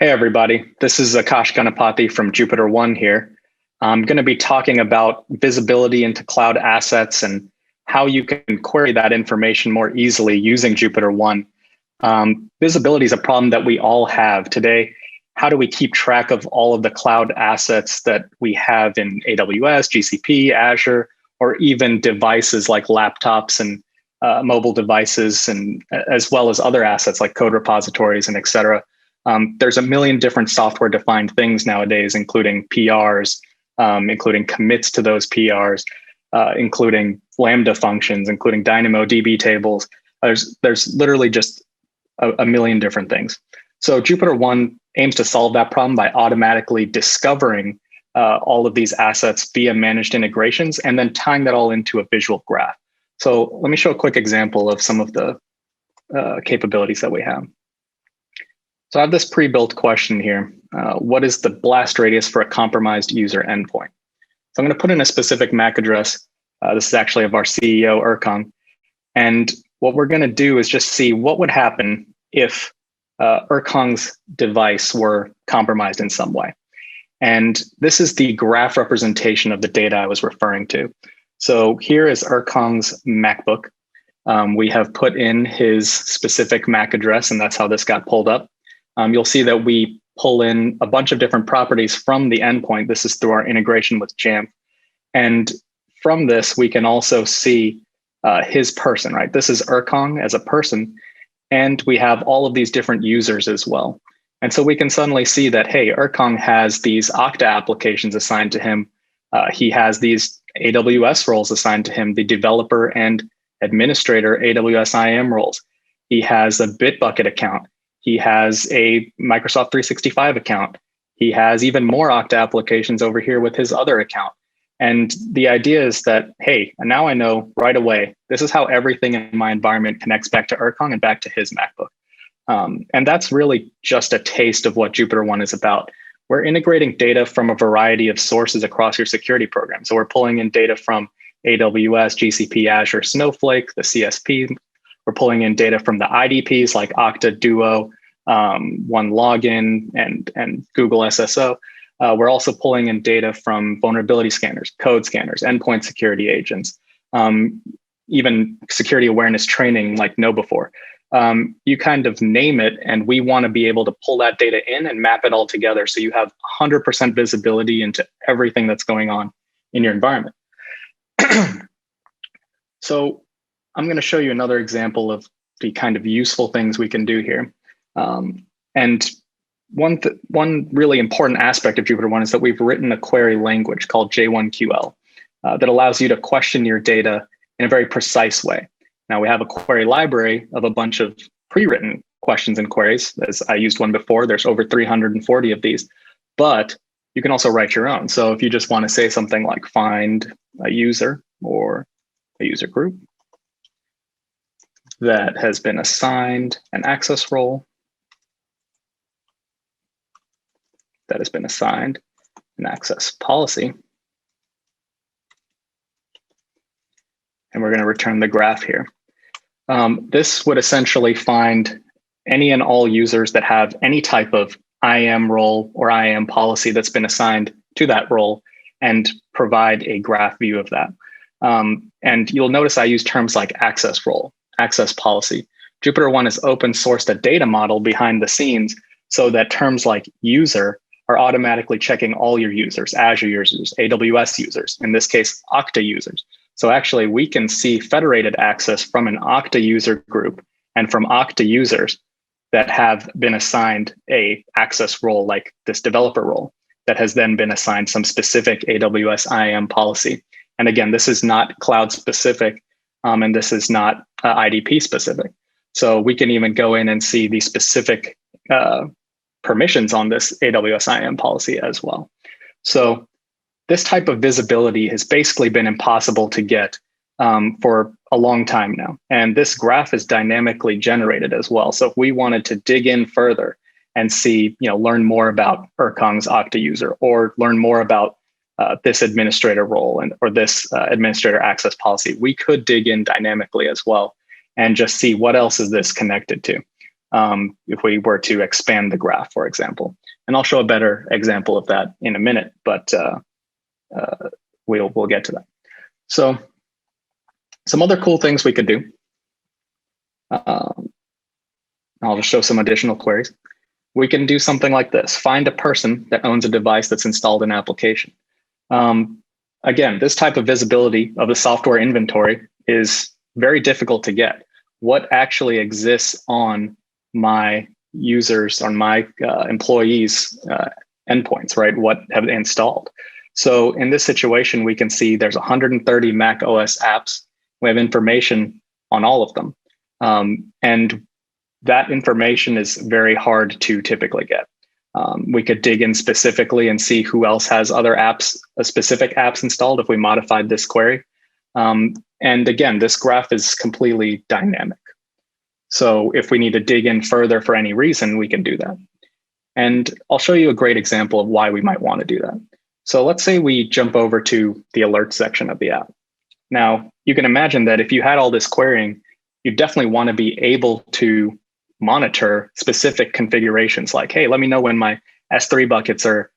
Hey everybody, this is Akash Ganapathi from JupiterOne here. I'm going to be talking about visibility into cloud assets and how you can query that information more easily using JupiterOne. Visibility is a problem that we all have today. How do we keep track of all of the cloud assets that we have in AWS, GCP, Azure, or even devices like laptops and mobile devices, and as well as other assets like code repositories and et cetera. There's a million different software-defined things nowadays, including PRs, including commits to those PRs, including Lambda functions, including Dynamo DB tables. There's literally just a million different things. So JupiterOne aims to solve that problem by automatically discovering all of these assets via managed integrations and then tying that all into a visual graph. So let me show a quick example of some of the capabilities that we have. So I have this pre-built question here. What is the blast radius for a compromised user endpoint? So I'm going to put in a specific MAC address. This is actually of our CEO, Erkong. And what we're going to do is just see what would happen if Erkong's device were compromised in some way. And this is the graph representation of the data I was referring to. So here is Erkong's MacBook. We have put in his specific MAC address, and that's how this got pulled up. You'll see that we pull in a bunch of different properties from the endpoint. This is through our integration with Jamf. And from this, we can also see his person, right? This is Erkong as a person. And we have all of these different users as well. And so we can suddenly see that, hey, Erkong has these Okta applications assigned to him. He has these AWS roles assigned to him, the developer and administrator AWS IAM roles. He has a Bitbucket account. He has a Microsoft 365 account. He has even more Okta applications over here with his other account. And the idea is that, hey, now I know right away, this is how everything in my environment connects back to Erkong and back to his MacBook. And that's really just a taste of what JupiterOne is about. We're integrating data from a variety of sources across your security program. So we're pulling in data from AWS, GCP, Azure, Snowflake, the CSP. We're pulling in data from the IDPs like Okta, Duo, OneLogin, and Google SSO. We're also pulling in data from vulnerability scanners, code scanners, endpoint security agents, even security awareness training like KnowBe4. You kind of name it, and we want to be able to pull that data in and map it all together so you have 100% visibility into everything that's going on in your environment. So I'm going to show you another example of the kind of useful things we can do here. And one really important aspect of JupiterOne is that we've written a query language called J1QL that allows you to question your data in a very precise way. Now we have a query library of a bunch of pre-written questions and queries. As I used one before, there's over 340 of these, but you can also write your own. So if you just want to say something like find a user or a user group that has been assigned an access role, that has been assigned an access policy, and we're going to return the graph here. This would essentially find any and all users that have any type of IAM role or IAM policy that's been assigned to that role and provide a graph view of that. And you'll notice I use terms like access role, access policy. JupiterOne has open sourced a data model behind the scenes so that terms like user are automatically checking all your users, Azure users, AWS users, in this case, Okta users. So actually we can see federated access from an Okta user group and from Okta users that have been assigned a access role like this developer role that has then been assigned some specific AWS IAM policy. And again, this is not cloud specific, and this is not IDP specific. So we can even go in and see the specific permissions on this AWS IAM policy as well. So this type of visibility has basically been impossible to get for a long time now. And this graph is dynamically generated as well. So if we wanted to dig in further and see, learn more about Erkong's Okta user or learn more about this administrator role or this administrator access policy, we could dig in dynamically as well and just see what else is this connected to. if we were to expand the graph, for example. And I'll show a better example of that in a minute, but we'll get to that. So some other cool things we could do. I'll just show some additional queries. We can do something like this: find a person that owns a device that's installed an application. Again, this type of visibility of the software inventory is very difficult to get. What actually exists on my users, on my employees' endpoints, right? What have they installed? So in this situation, we can see there's 130 Mac OS apps. We have information on all of them. And that information is very hard to typically get. We could dig in specifically and see who else has other apps, specific apps installed if we modified this query. And again, this graph is completely dynamic. So if we need to dig in further for any reason, we can do that. And I'll show you a great example of why we might want to do that. So let's say we jump over to the alert section of the app. Now, you can imagine that if you had all this querying, you definitely want to be able to monitor specific configurations like, hey, let me know when my S3 buckets are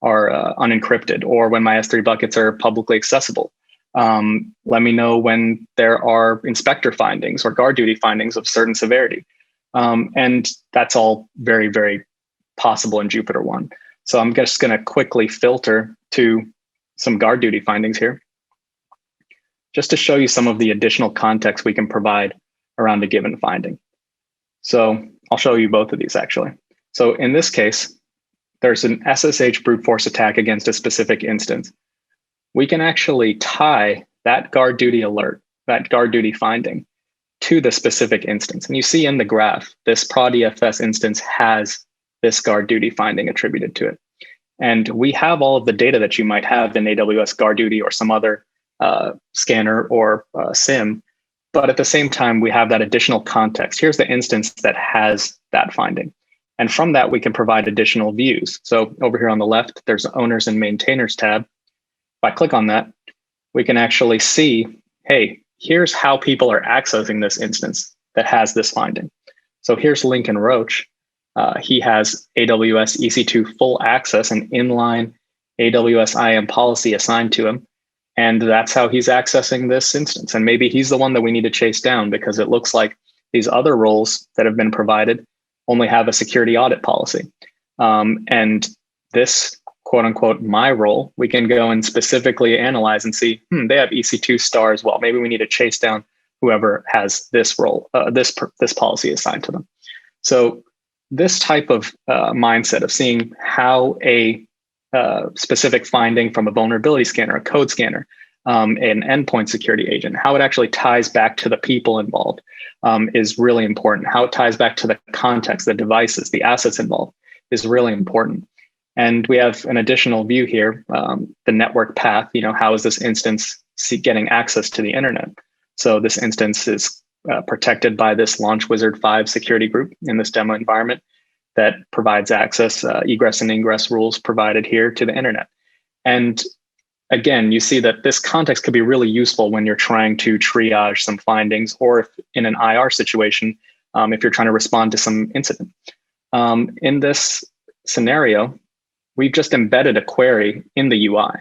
unencrypted, or when my S3 buckets are publicly accessible. Let me know when there are inspector findings or guard duty findings of certain severity. And that's all very, very possible in JupiterOne. So I'm just going to quickly filter to some guard duty findings here, just to show you some of the additional context we can provide around a given finding. So I'll show you both of these actually. So in this case, there's an SSH brute force attack against a specific instance. We can actually tie that guard duty alert, that guard duty finding, to the specific instance. And you see in the graph, this prod EFS instance has this guard duty finding attributed to it. And we have all of the data that you might have in AWS guard duty or some other scanner or SIM. But at the same time, we have that additional context. Here's the instance that has that finding. And from that, we can provide additional views. So over here on the left, there's the owners and maintainers tab. If I click on that, we can actually see, hey, here's how people are accessing this instance that has this finding. So here's Lincoln Roach. He has AWS EC2 full access and inline AWS IAM policy assigned to him. And that's how he's accessing this instance. And maybe he's the one that we need to chase down, because it looks like these other roles that have been provided only have a security audit policy. And this, quote unquote, my role, we can go and specifically analyze and see, they have EC2 star as well. Maybe we need to chase down whoever has this role, this policy assigned to them. So this type of mindset of seeing how a specific finding from a vulnerability scanner, a code scanner, an endpoint security agent, how it actually ties back to the people involved is really important. How it ties back to the context, the devices, the assets involved is really important. And we have an additional view here, the network path. How is this instance getting access to the internet? So this instance is protected by this Launch Wizard 5 security group in this demo environment that provides access, egress and ingress rules provided here to the internet. And again, you see that this context could be really useful when you're trying to triage some findings, or if in an IR situation, if you're trying to respond to some incident. In this scenario, we've just embedded a query in the UI.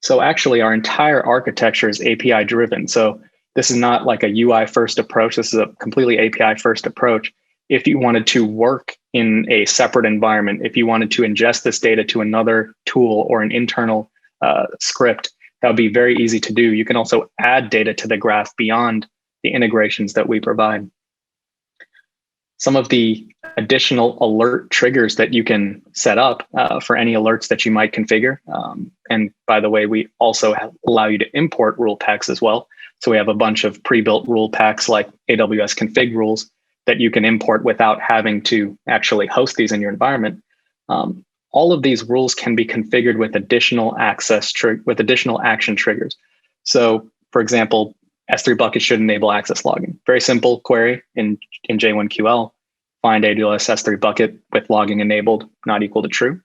So actually our entire architecture is API driven. So this is not like a UI first approach. This is a completely API first approach. If you wanted to work in a separate environment, if you wanted to ingest this data to another tool or an internal script, that would be very easy to do. You can also add data to the graph beyond the integrations that we provide. Some of the additional alert triggers that you can set up for any alerts that you might configure. And by the way, we also allow you to import rule packs as well. So we have a bunch of pre-built rule packs like AWS config rules that you can import without having to actually host these in your environment. All of these rules can be configured with additional with additional action triggers. So for example, S3 buckets should enable access logging. Very simple query in J1QL, find AWS S3 bucket with logging enabled, not equal to true.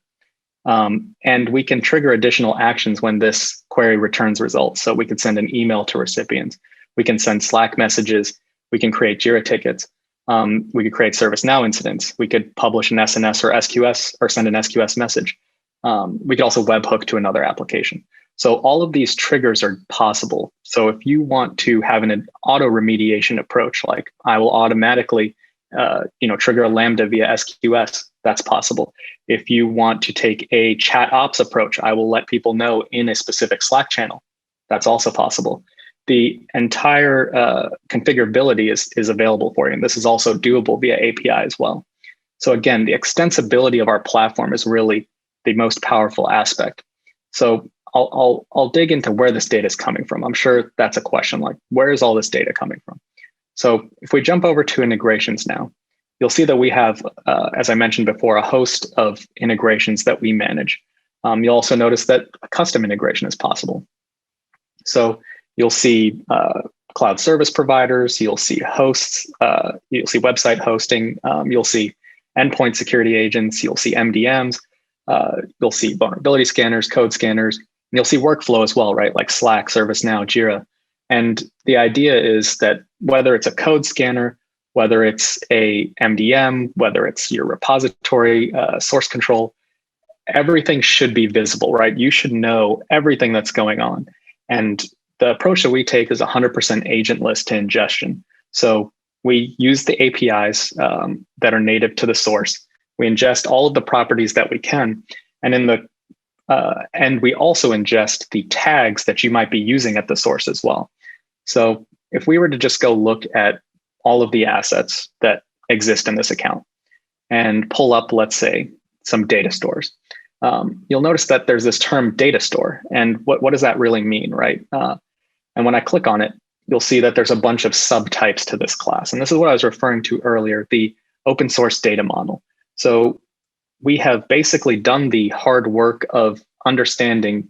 And we can trigger additional actions when this query returns results. So we could send an email to recipients. We can send Slack messages. We can create Jira tickets. We could create ServiceNow incidents. We could publish an SNS or SQS or send an SQS message. We could also webhook to another application. So all of these triggers are possible. So if you want to have an auto remediation approach, like I will automatically trigger a Lambda via SQS, that's possible. If you want to take a chat ops approach, I will let people know in a specific Slack channel. That's also possible. The entire configurability is available for you. And this is also doable via API as well. So again, the extensibility of our platform is really the most powerful aspect. So I'll dig into where this data is coming from. I'm sure that's a question, like, where is all this data coming from? So if we jump over to integrations now, you'll see that we have, as I mentioned before, a host of integrations that we manage. You'll also notice that a custom integration is possible. So you'll see cloud service providers, you'll see hosts, you'll see website hosting, you'll see endpoint security agents, you'll see MDMs, you'll see vulnerability scanners, code scanners, and you'll see workflow as well, right? Like Slack, ServiceNow, Jira. And the idea is that whether it's a code scanner, whether it's a MDM, whether it's your repository, source control, everything should be visible, right? You should know everything that's going on. And the approach that we take is 100% agentless to ingestion. So we use the APIs that are native to the source. We ingest all of the properties that we can, and and we also ingest the tags that you might be using at the source as well. So if we were to just go look at all of the assets that exist in this account and pull up, let's say, some data stores, you'll notice that there's this term data store. And what does that really mean, right? And when I click on it, you'll see that there's a bunch of subtypes to this class. And this is what I was referring to earlier, the open source data model. So we have basically done the hard work of understanding,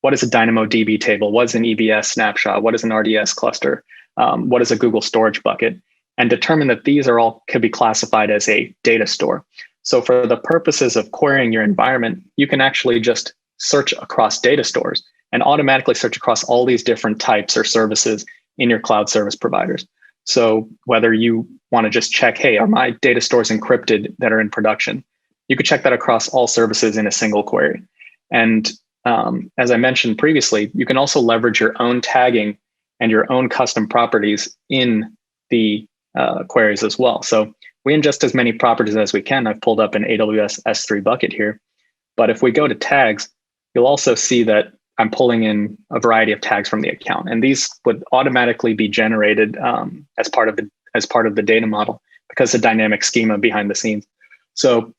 what is a Dynamo DB table? What is an EBS snapshot? What is an RDS cluster? What is a Google storage bucket? And determine that these are all could be classified as a data store. So for the purposes of querying your environment, you can actually just search across data stores and automatically search across all these different types or services in your cloud service providers. So whether you want to just check, hey, are my data stores encrypted that are in production? You could check that across all services in a single query. And as I mentioned previously, you can also leverage your own tagging and your own custom properties in the queries as well. So we ingest as many properties as we can. I've pulled up an AWS S3 bucket here. But if we go to tags, you'll also see that I'm pulling in a variety of tags from the account. And these would automatically be generated as part of the data model because the dynamic schema behind the scenes. So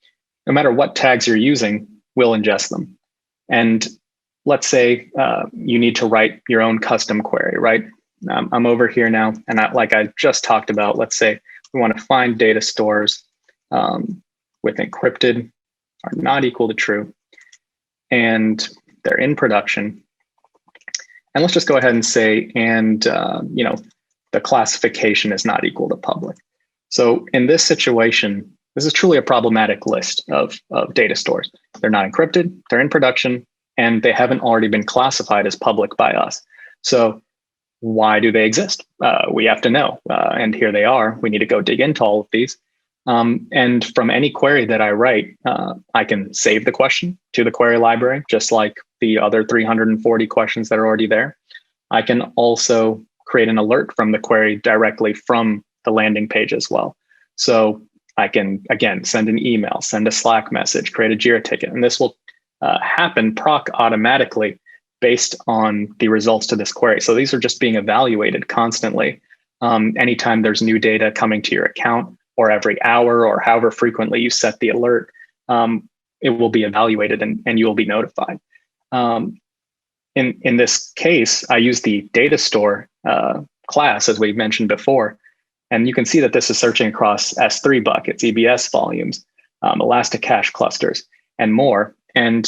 no matter what tags you're using, we'll ingest them. And let's say you need to write your own custom query, right? I'm over here now, and like I just talked about, let's say we want to find data stores with encrypted are not equal to true, and they're in production. And let's just go ahead and say, the classification is not equal to public. So in this situation, this is truly a problematic list of data stores. They're not encrypted, they're in production, and they haven't already been classified as public by us. So why do they exist? We have to know. And here they are. We need to go dig into all of these. And from any query that I write, I can save the question to the query library, just like the other 340 questions that are already there. I can also create an alert from the query directly from the landing page as well. So I can, again, send an email, send a Slack message, create a Jira ticket, and this will happen proc automatically based on the results to this query. So these are just being evaluated constantly. Anytime there's new data coming to your account, or every hour, or however frequently you set the alert, it will be evaluated and you will be notified. In this case, I use the Datastore class, as we mentioned before, and you can see that this is searching across S3 buckets, EBS volumes, Elasticache clusters, and more. And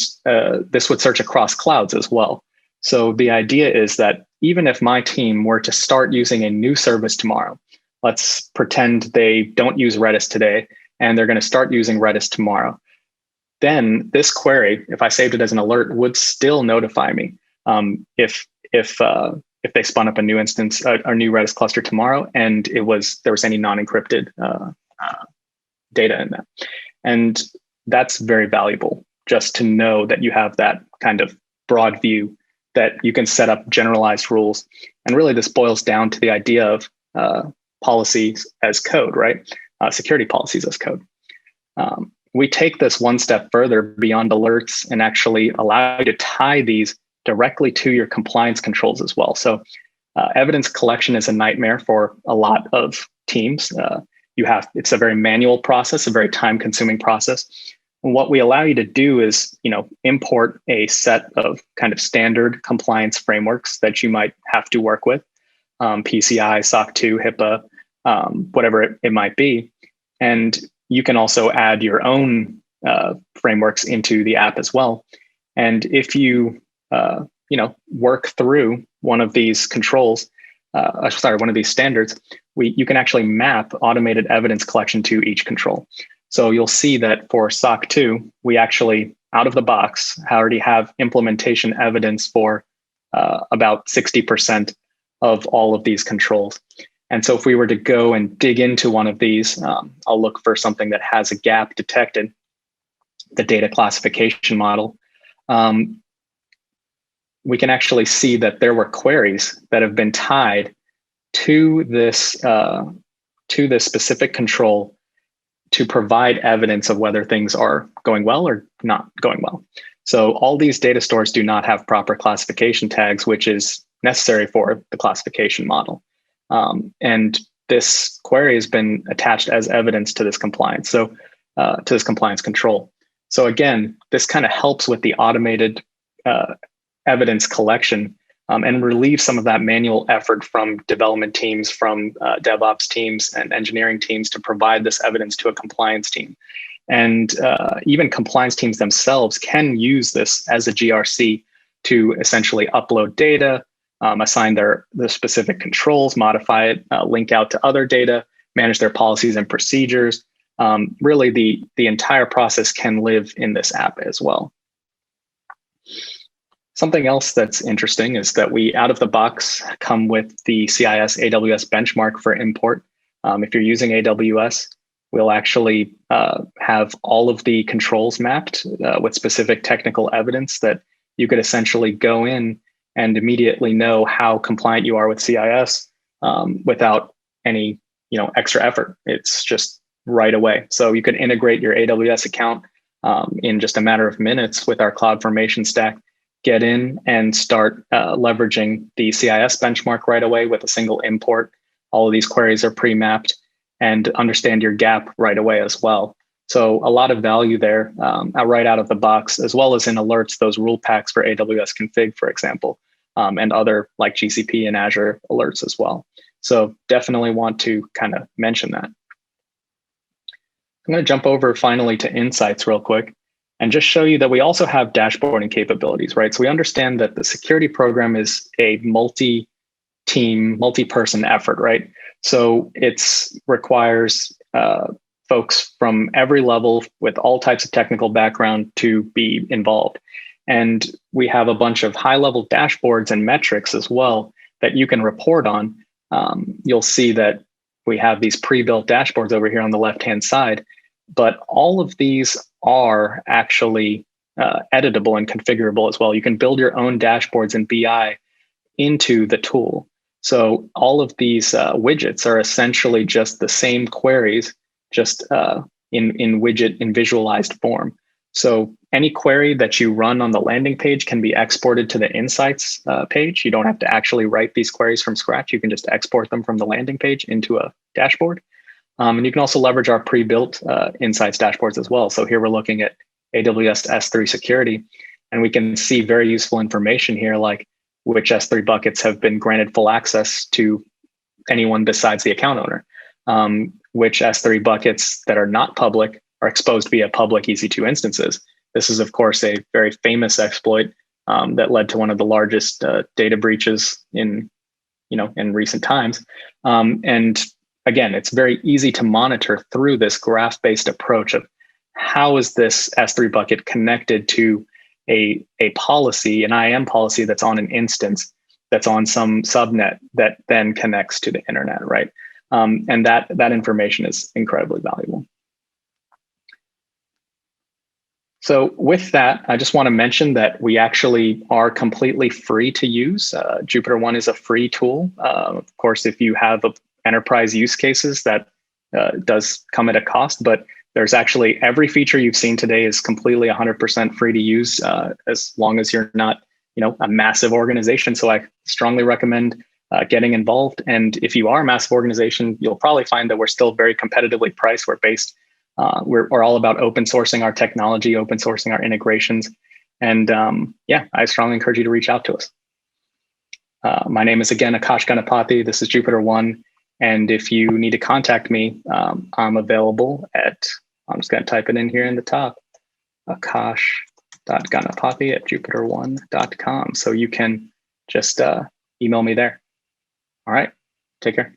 this would search across clouds as well. So the idea is that even if my team were to start using a new service tomorrow, let's pretend they don't use Redis today and they're going to start using Redis tomorrow, then this query, if I saved it as an alert, would still notify me if if they spun up a new instance, a new Redis cluster tomorrow, and there was any non-encrypted data in that. And that's very valuable, just to know that you have that kind of broad view, that you can set up generalized rules. And really this boils down to the idea of policies as code, right? Security policies as code. We take this one step further beyond alerts and actually allow you to tie these directly to your compliance controls as well. So evidence collection is a nightmare for a lot of teams. It's a very manual process, a very time-consuming process. And what we allow you to do is, import a set of kind of standard compliance frameworks that you might have to work with, PCI, SOC 2, HIPAA, whatever it might be. And you can also add your own frameworks into the app as well. And if you, work through one of these controls, one of these standards, you can actually map automated evidence collection to each control. So you'll see that for SOC 2, we actually, out of the box, already have implementation evidence for about 60% of all of these controls. And so if we were to go and dig into one of these, I'll look for something that has a gap detected, the data classification model. We can actually see that there were queries that have been tied to this specific control to provide evidence of whether things are going well or not going well. So all these data stores do not have proper classification tags, which is necessary for the classification model. And this query has been attached as evidence to this compliance. So to this compliance control. So again, this kind of helps with the automated evidence collection and relieve some of that manual effort from development teams, from DevOps teams and engineering teams to provide this evidence to a compliance team. And even compliance teams themselves can use this as a GRC to essentially upload data, assign the specific controls, modify it, link out to other data, manage their policies and procedures. Really, the entire process can live in this app as well. Something else that's interesting is that we, out of the box, come with the CIS AWS benchmark for import. If you're using AWS, we'll actually have all of the controls mapped with specific technical evidence that you could essentially go in and immediately know how compliant you are with CIS without any extra effort. It's just right away. So you could integrate your AWS account in just a matter of minutes with our CloudFormation stack, get in and start leveraging the CIS benchmark right away with a single import. All of these queries are pre-mapped and understand your gap right away as well. So a lot of value there right out of the box, as well as in alerts, those rule packs for AWS config, for example, and other like GCP and Azure alerts as well. So definitely want to kind of mention that. I'm going to jump over finally to insights real quick and just show you that we also have dashboarding capabilities, right? So we understand that the security program is a multi-team, multi-person effort, right? So it requires folks from every level with all types of technical background to be involved. And we have a bunch of high-level dashboards and metrics as well that you can report on. You'll see that we have these pre-built dashboards over here on the left-hand side, but all of these are actually editable and configurable as well. You can build your own dashboards and BI into the tool. So all of these widgets are essentially just the same queries, just in visualized form. So any query that you run on the landing page can be exported to the insights page. You don't have to actually write these queries from scratch. You can just export them from the landing page into a dashboard. And you can also leverage our pre-built insights dashboards as well. So here we're looking at Aws S3 Security, and we can see very useful information here, like which S3 buckets have been granted full access to anyone besides the account owner, which S3 buckets that are not public are exposed via public EC2 instances. This is, of course, a very famous exploit that led to one of the largest data breaches in recent times. And again, it's very easy to monitor through this graph-based approach of how is this S3 bucket connected to a policy, an IAM policy that's on an instance, that's on some subnet that then connects to the internet, right? And that information is incredibly valuable. So with that, I just want to mention that we actually are completely free to use. JupiterOne is a free tool. Of course, if you have enterprise use cases, that does come at a cost, but there's actually every feature you've seen today is completely 100% free to use, as long as you're not, a massive organization. So I strongly recommend getting involved. And if you are a massive organization, you'll probably find that we're still very competitively priced. We're all about open sourcing our technology, open sourcing our integrations. And I strongly encourage you to reach out to us. My name is, again, Akash Ganapathi. This is JupiterOne. And if you need to contact me, I'm available I'm just going to type it in here in the top, akash.ganapathi@JupiterOne.com. So you can just email me there. All right. Take care.